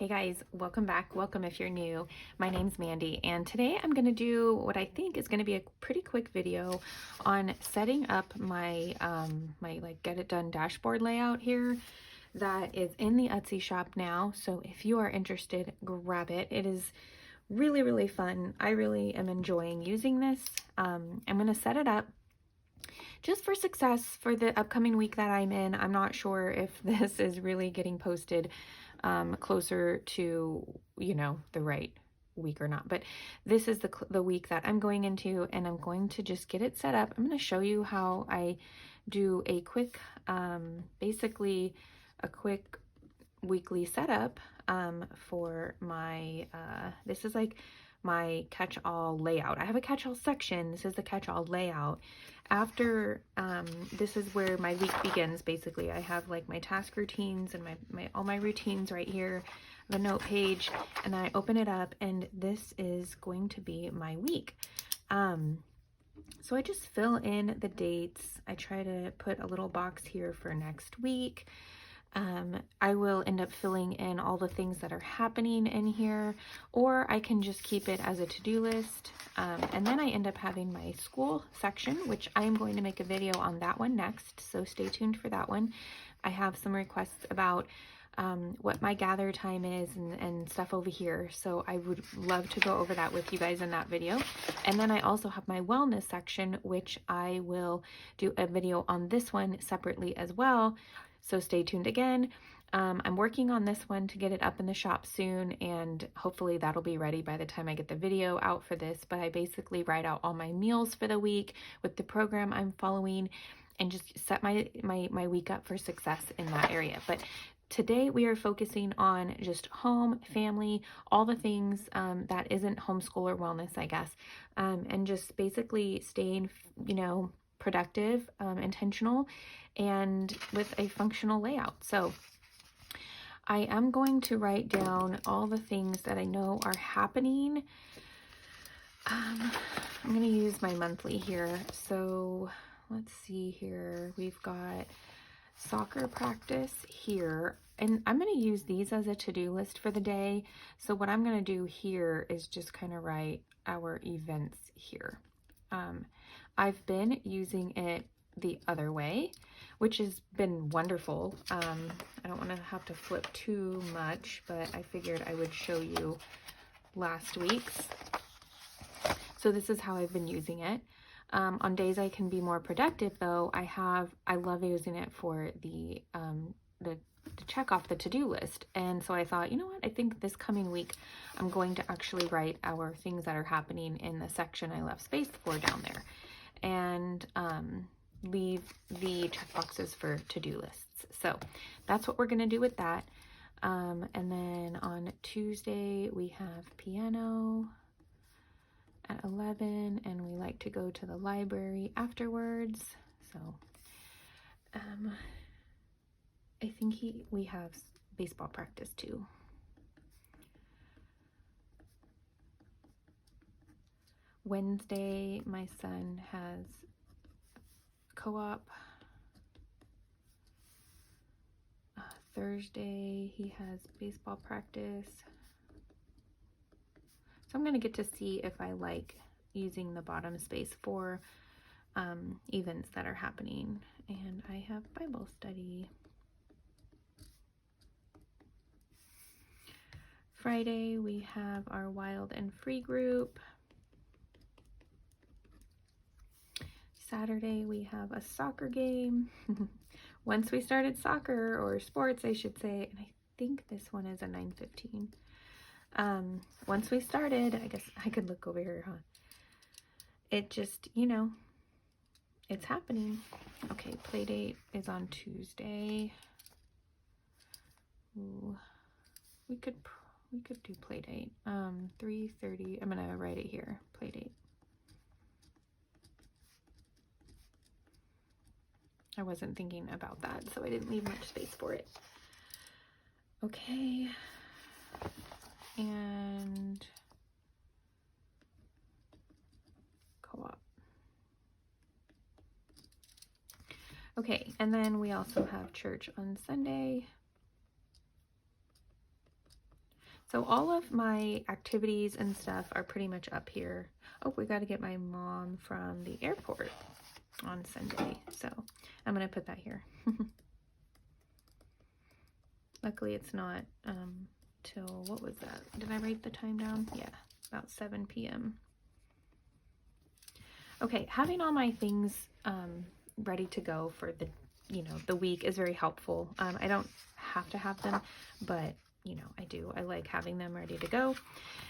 Hey guys, welcome back. Welcome if you're new. My name's Mandy, and today I'm going to do what I think is going to be a pretty quick video on setting up my my get it done dashboard layout here that is in the Etsy shop now. So if you are interested, grab it. It is really fun. I really am enjoying using this. I'm going to set it up just for success for the upcoming week that I'm in. I'm not sure if this is really getting posted closer to, the right week or not, but this is the week that I'm going into, and I'm going to just get it set up. I'm going to show you how I do a quick, basically a quick weekly setup for my, this is like my catch-all layout. I have a catch-all section. This is the catch-all layout. After this is where my week begins. Basically, I have like my task routines and my all my routines right here, the note page, and I open it up, and this is going to be my week. So I just fill in the dates. I try to put a little box here for next week. I will end up filling in all the things that are happening in here, or I can just keep it as a to-do list. And then I end up having my school section, which I am going to make a video on that one next, so stay tuned for that one. I have some requests about what my gather time is and stuff over here, so I would love to go over that with you guys in that video. And then I also have my wellness section, which I will do a video on this one separately as well. So stay tuned again. I'm working on this one to get it up in the shop soon, and hopefully that'll be ready by the time I get the video out for this. But I basically write out all my meals for the week with the program I'm following and just set my week up for success in that area. But today we are focusing on just home, family, all the things that isn't homeschool or wellness, I guess, and just basically staying, productive, intentional, and with a functional layout. So I am going to write down all the things that I know are happening. I'm going to use my monthly here. So let's see here. We've got soccer practice here, and I'm going to use these as a to-do list for the day. So what I'm going to do here is just kind of write our events here. I've been using it the other way, which has been wonderful. I don't want to have to flip too much, but I figured I would show you last week's. So this is how I've been using it. On days I can be more productive, though, I love using it for the to check off the to-do list. And so I thought, you know what, I think this coming week I'm going to actually write our things that are happening in the section I left space for down there, and leave the check boxes for to-do lists. So that's what we're going to do with that. And then on Tuesday we have piano at 11, and we like to go to the library afterwards. So I think we have baseball practice too. Wednesday my son has co-op. Thursday he has baseball practice. So I'm going to get to see if I like using the bottom space for events that are happening. And I have Bible study. Friday we have our Wild and Free group. Saturday we have a soccer game. Once we started soccer, or sports I should say, and I think this one is a 9:15. Once we started, I guess I could look over here, huh? It just, it's happening. Okay, play date is on Tuesday. Ooh, we could do play date. 3:30. I'm gonna write it here. Play date. I wasn't thinking about that, so I didn't leave much space for it. Okay. And co-op. Okay, and then we also have church on Sunday. So all of my activities and stuff are pretty much up here. Oh, we got to get my mom from the airport on Sunday. So I'm going to put that here. Luckily it's not till, what was that? Did I write the time down? Yeah, about 7 p.m. Okay, having all my things ready to go for the, the week is very helpful. I don't have to have them, but I do. I like having them ready to go.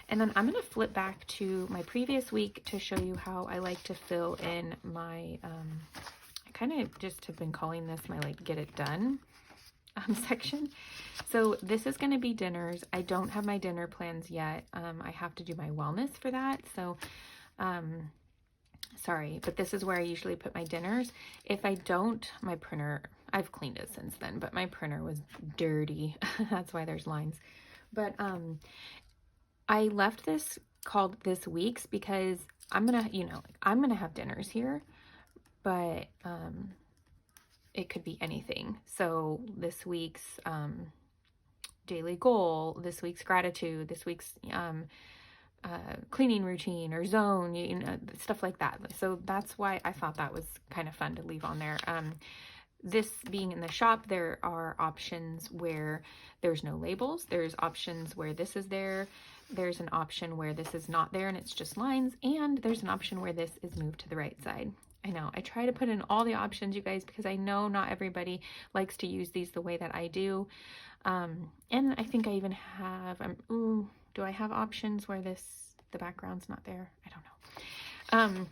And then I'm going to flip back to my previous week to show you how I like to fill in my, I kind of just have been calling this my like get it done section. So this is going to be dinners. I don't have my dinner plans yet. I have to do my wellness for that. So, sorry, but this is where I usually put my dinners. If I don't, my printer, I've cleaned it since then, but my printer was dirty. That's why there's lines. But I left this called this week's because I'm gonna, I'm gonna have dinners here, but it could be anything. So this week's daily goal, this week's gratitude, this week's cleaning routine or zone, stuff like that. So that's why I thought that was kind of fun to leave on there. This being in the shop, there are options where there's no labels. There's options where this is there. There's an option where this is not there and it's just lines. And there's an option where this is moved to the right side. I know, I try to put in all the options, you guys, because I know not everybody likes to use these the way that I do. And I think I even have, do I have options where the background's not there? I don't know.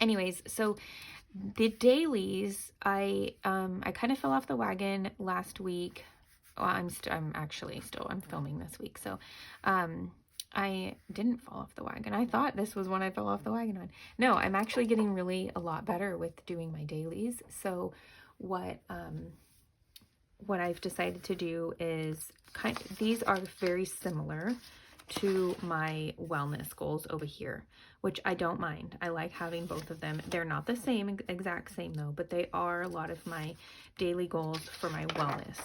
Anyways, so the dailies, I kind of fell off the wagon last week. Well, I'm filming this week. So, I didn't fall off the wagon. I thought this was when I fell off the wagon on. No, I'm actually getting really a lot better with doing my dailies. So what I've decided to do is these are very similar to my wellness goals over here, which I don't mind. I like having both of them. They're not the same, exact same though, but they are a lot of my daily goals for my wellness.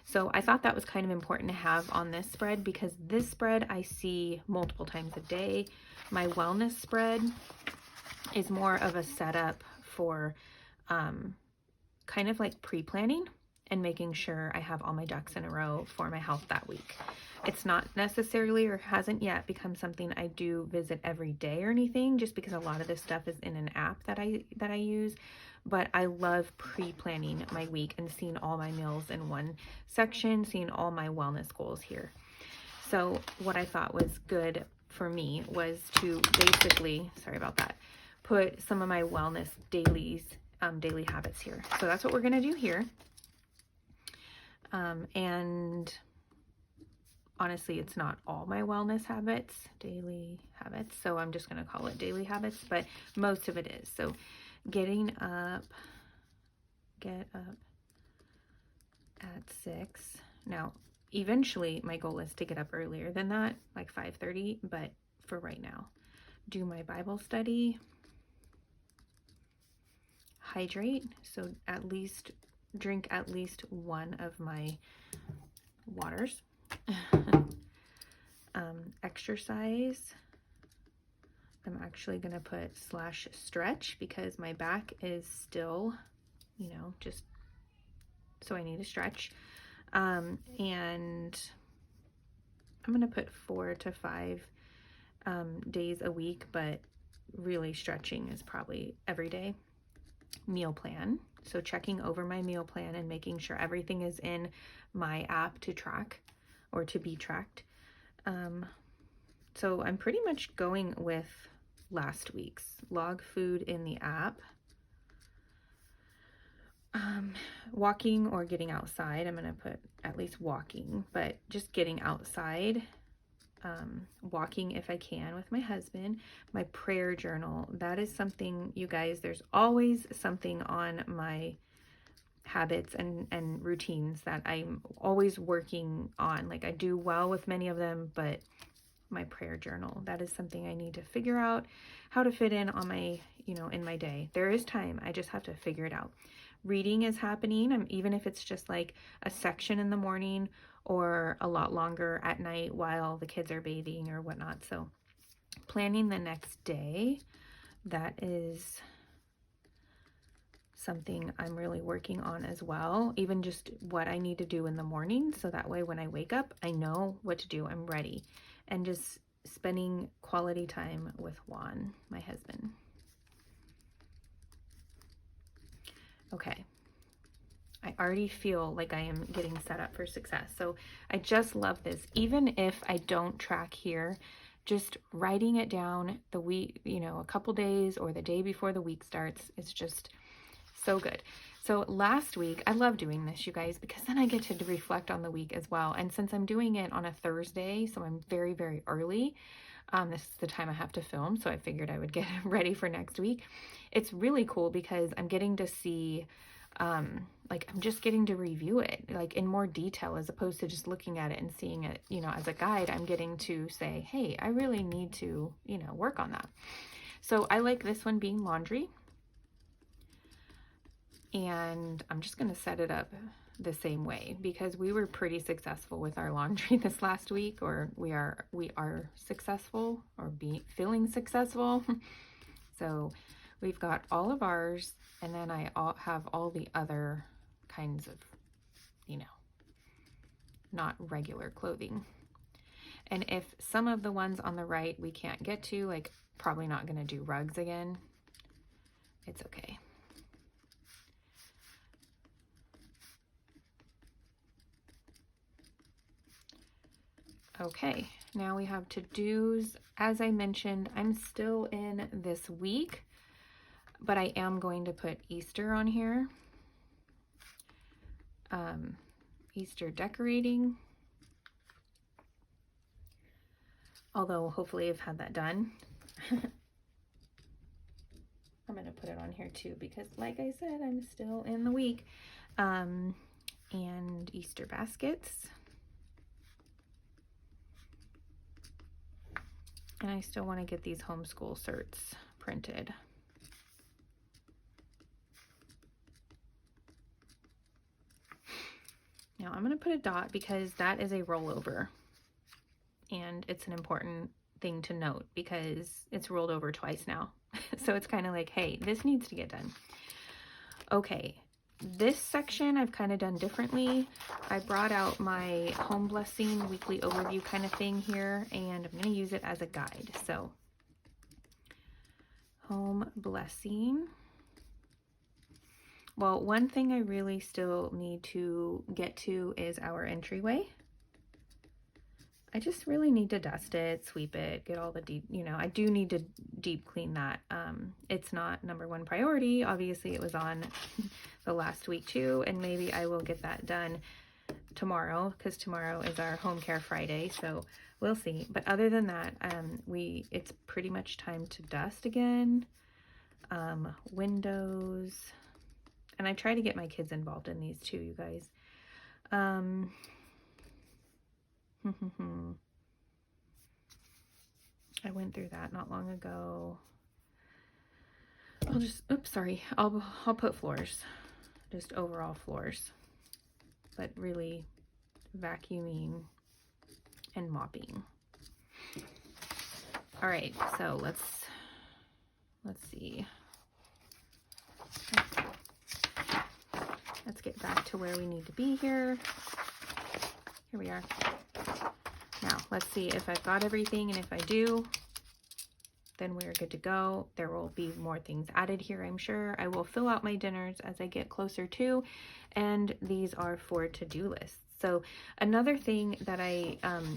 So I thought that was kind of important to have on this spread because this spread I see multiple times a day. My wellness spread is more of a setup for kind of like pre-planning and making sure I have all my ducks in a row for my health that week. It's not necessarily or hasn't yet become something I do visit every day or anything, just because a lot of this stuff is in an app that I use. But I love pre-planning my week and seeing all my meals in one section, seeing all my wellness goals here. So what I thought was good for me was to basically, sorry about that, put some of my wellness daily habits here. So that's what we're going to do here. And honestly, it's not all my wellness habits, daily habits. So I'm just going to call it daily habits, but most of it is. So get up at 6. Now, eventually my goal is to get up earlier than that, like 5:30, but for right now, do my Bible study, hydrate. So drink at least one of my waters, exercise. I'm actually going to put /stretch because my back is still, just so I need to stretch. And I'm going to put 4 to 5 days a week, but really stretching is probably every day. Meal plan. So checking over my meal plan and making sure everything is in my app to track or to be tracked. So I'm pretty much going with last week's log food in the app. Walking or getting outside. I'm going to put at least walking, but just getting outside. Walking if I can with my husband. My prayer journal. That is something, you guys, there's always something on my habits and routines that I'm always working on. Like I do well with many of them, but my prayer journal, that is something I need to figure out how to fit in on my, in my day. There is time. I just have to figure it out. reading is happening, even if it's just like a section in the morning or a lot longer at night while the kids are bathing or whatnot. So planning the next day, that is something I'm really working on as well. Even just what I need to do in the morning, so that way when I wake up, I know what to do. I'm ready. And just spending quality time with Juan, my husband. Okay. I already feel like I am getting set up for success. So I just love this. Even if I don't track here, just writing it down the week, you know, a couple days or the day before the week starts is just so good. So last week, I love doing this, you guys, because then I get to reflect on the week as well. And since I'm doing it on a Thursday, so I'm very, very early, this is the time I have to film, so I figured I would get ready for next week. It's really cool because I'm getting to see, like, I'm just getting to review it, like, in more detail, as opposed to just looking at it and seeing it, you know, as a guide. I'm getting to say, hey, I really need to, you know, work on that. So I like this one being laundry. And I'm just going to set it up the same way because we were pretty successful with our laundry this last week, or we are successful, or feeling successful. So we've got all of ours, and then I have all the other kinds of, you know, not regular clothing. And if some of the ones on the right we can't get to, like probably not going to do rugs again, it's okay. Okay, now we have to-dos. As I mentioned, I'm still in this week, but I am going to put Easter on here. Easter decorating. Although hopefully I've had that done. I'm going to put it on here too because, like I said, I'm still in the week. And Easter baskets. And I still want to get these homeschool certs printed. Now I'm going to put a dot because that is a rollover. And it's an important thing to note because it's rolled over twice now. So it's kind of like, hey, this needs to get done. Okay, this section I've kind of done differently. I brought out my home blessing weekly overview kind of thing here, and I'm going to use it as a guide. So home blessing. Well, one thing I really still need to get to is our entryway. I just really need to dust it, sweep it, get all the deep, you know, I do need to deep clean that. It's not #1 priority. Obviously it was on the last week too, and maybe I will get that done tomorrow because tomorrow is our home care Friday, so we'll see. But other than that, it's pretty much time to dust again. Windows, and I try to get my kids involved in these too, you guys. I went through that not long ago. I'll put floors, just overall floors, but really vacuuming and mopping. All right, so let's see. Let's get back to where we need to be here. Here we are. Now, let's see if I've got everything, and if I do, then we're good to go. There will be more things added here, I'm sure. I will fill out my dinners as I get closer to, and these are for to-do lists. So another thing that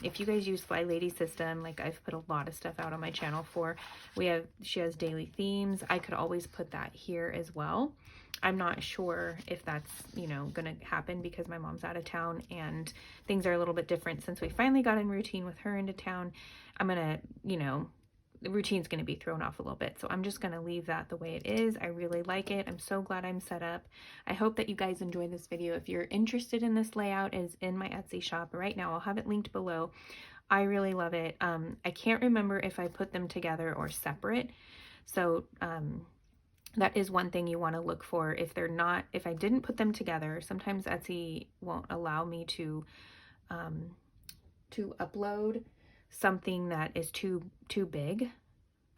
if you guys use Fly Lady system, like I've put a lot of stuff out on my channel for, she has daily themes. I could always put that here as well. I'm not sure if that's, you know, gonna happen because my mom's out of town and things are a little bit different since we finally got in routine with her into town. I'm gonna, you know, the routine's gonna be thrown off a little bit. So I'm just gonna leave that the way it is. I really like it. I'm so glad I'm set up. I hope that you guys enjoyed this video. If you're interested in this layout, it's in my Etsy shop right now. I'll have it linked below. I really love it. I can't remember if I put them together or separate. So, that is one thing you want to look for. If they're not, if I didn't put them together, sometimes Etsy won't allow me to upload something that is too big.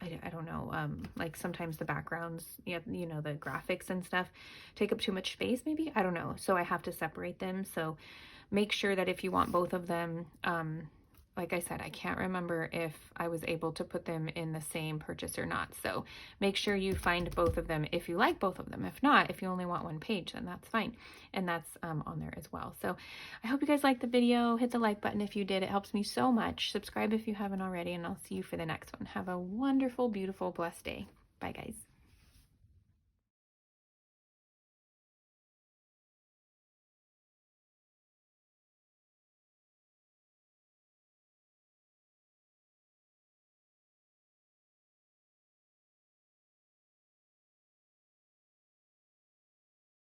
I don't know, like sometimes the backgrounds, you know, the graphics and stuff take up too much space, maybe, I don't know. So I have to separate them. So make sure that if you want both of them, like I said, I can't remember if I was able to put them in the same purchase or not. So make sure you find both of them if you like both of them. If not, if you only want one page, then that's fine. And that's on there as well. So I hope you guys liked the video. Hit the like button if you did. It helps me so much. Subscribe if you haven't already, and I'll see you for the next one. Have a wonderful, beautiful, blessed day. Bye, guys.